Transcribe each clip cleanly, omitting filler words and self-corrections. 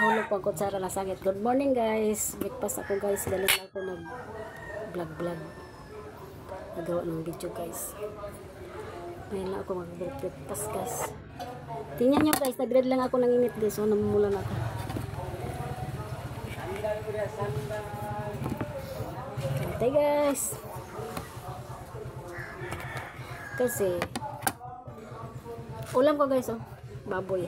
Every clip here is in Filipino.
Nahulog po ang kutsara na sangit. Good morning guys. Breakfast ako guys. Galing ako nag-vlog. Nagawa ng video guys. Ngayon lang ako mag-breakfast guys. Tingnan nyo guys. Nag-read lang ako ng init guys. So namumulan ako. Okay guys. Kasi ulam ko guys oh. Baboy.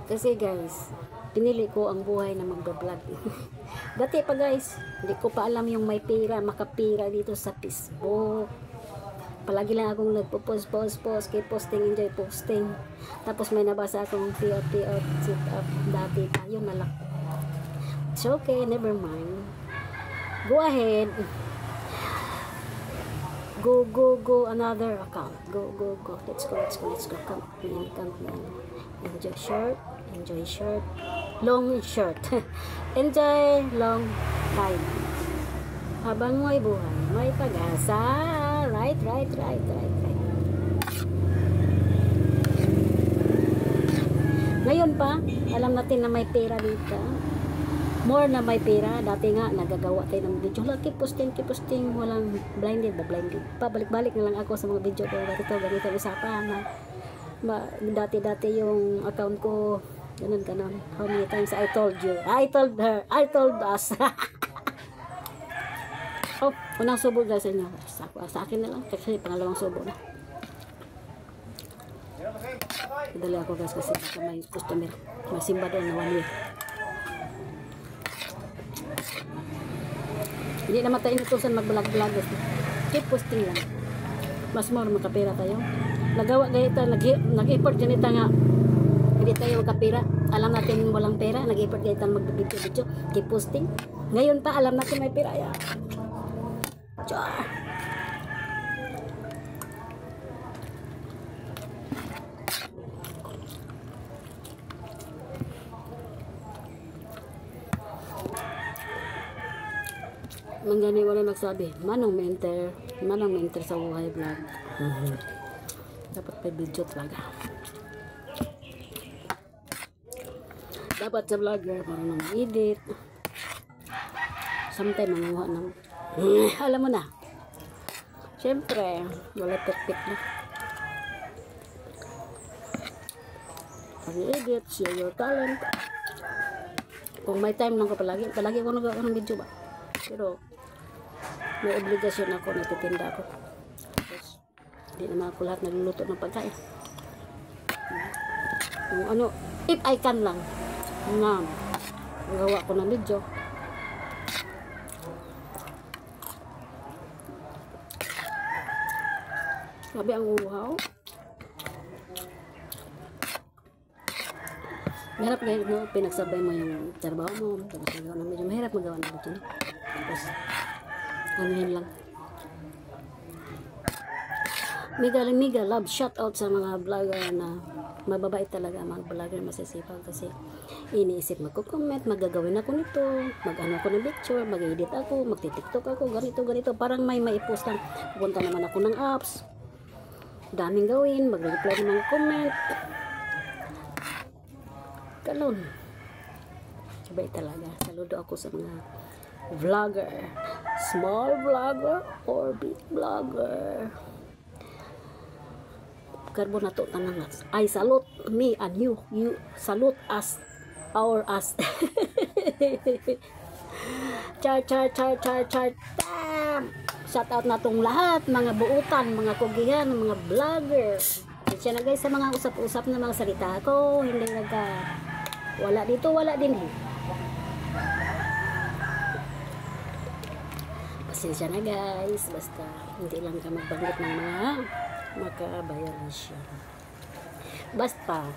Kasi guys, pinili ko ang buhay na magbablog. Dati pa guys, hindi ko pa alam yung may pera, makapira dito sa Facebook. Palagi lang akong nagpo-post, keep posting, enjoy posting. Tapos may nabasa akong PR, sit up, dati pa, yun nalak. It's okay, never mind. Go ahead. Go, another account. Go. Let's go. Come in. Enjoy short. Long short. Enjoy long time. Habang may buhay, may pag-asa. Right. Ngayon pa, alam natin na may pera dito. More na may pera. Dati nga, nagagawa tayo ng video. Keep posting. Walang blinded. Pabalik-balik na lang ako sa mga video ko. Ganito usapan. Dati yung account ko. Ganon. How many times I told you? I told her. I told us. Oh, unang subo guys sa inyo. Sa akin na lang. Kasi pangalawang subo na. Dali ako guys kasi may customer. May simba doon na 1 year. Hindi naman tayo inutusan mag-vlog. Keep posting lang. Mas more makapira tayo. Nagawa ganito, nag-effort ganito nga. Hindi tayo makapira. Alam natin walang pera. Nag-effort ganito mag-video. Keep posting. Ngayon pa, alam natin may pera. Yeah. Char. Manggani wala nagsabi, manong mentor sa buhay vlog. Dapat may video talaga. Dapat sa vlogger marunong mag-edit. Sometimes manguha ng alam mo na. Siyempre, wala perfect na. Pag-edit, share your talent. Kung may time lang ko palagi ako nagawa ng video ba? Pero may obligasyon ako, nagtitinda ako. Tapos, hindi naman ako lahat nagluluto ng pagkain. Kung ano, if I can lang, magawa ko ng video. Sabi ang uhaw. Mahirap ngayon mo, pinagsabay mo yung trabaho mo. Tapos magawa ng video. Mahirap magawa ng video. Tapos, anuhin lang. Mega love shout out sa mga vlogger na mababait talaga, mga vlogger masisipag kasi iniisip magko-comment, magagawin ako nito, mag-ano ako ng picture, mag-edit ako, magti-tiktok ako, ganito, parang may maipost lang. Pupunta naman ako ng apps, daming gawin, mag-reply ng mga comment, ganun. Sabay talaga, saludo ako sa mga vlogger, small vlogger or big vlogger. Karbo na to tanang I salute me and you salute us us. char tam. Shout out na tong lahat mga buutan, mga kugihan, mga vlogger. Siya na guys sa mga usap-usap na mga salita ko, hindi wala dito, wala din eh. Pasensya na guys, basta hindi lang ka magbanggit ng mga makabayaran siya. Basta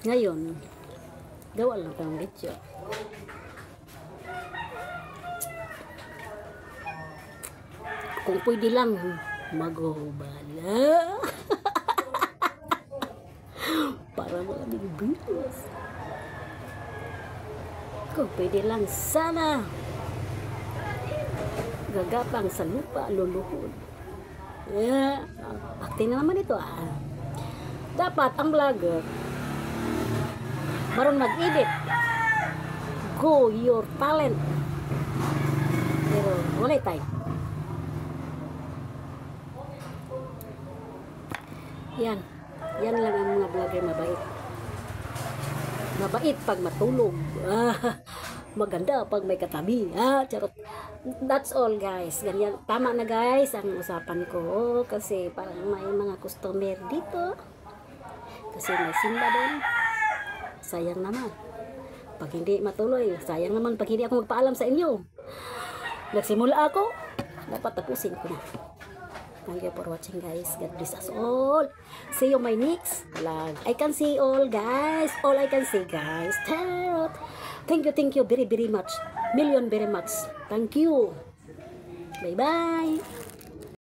ngayon gawa lang ng video. Kung pwede lang maghubala para maraming views. Kung pwede lang sana gagapang sa lupa luluhod. Acting na naman ito Dapat ang vlogger marunong mag-edit. Go your talent. Pero wala tayo. Yan. Yan lang ang mga vlogger mabait. Mabait pag matulog. Maganda pag may katabi. Charot. That's all guys. Ganyan. Tama na guys ang usapan ko. Kasi parang may mga customer dito. Kasi may simba doon. Sayang naman. Pag hindi matuloy, sayang naman pag hindi ako magpaalam sa inyo. Nagsimula ako, dapat tapusin ko na. Thank you for watching guys. God bless us all. See you my next vlog. I can see all guys. All I can see guys. Thank you very very much. Million very much. Thank you. Bye bye.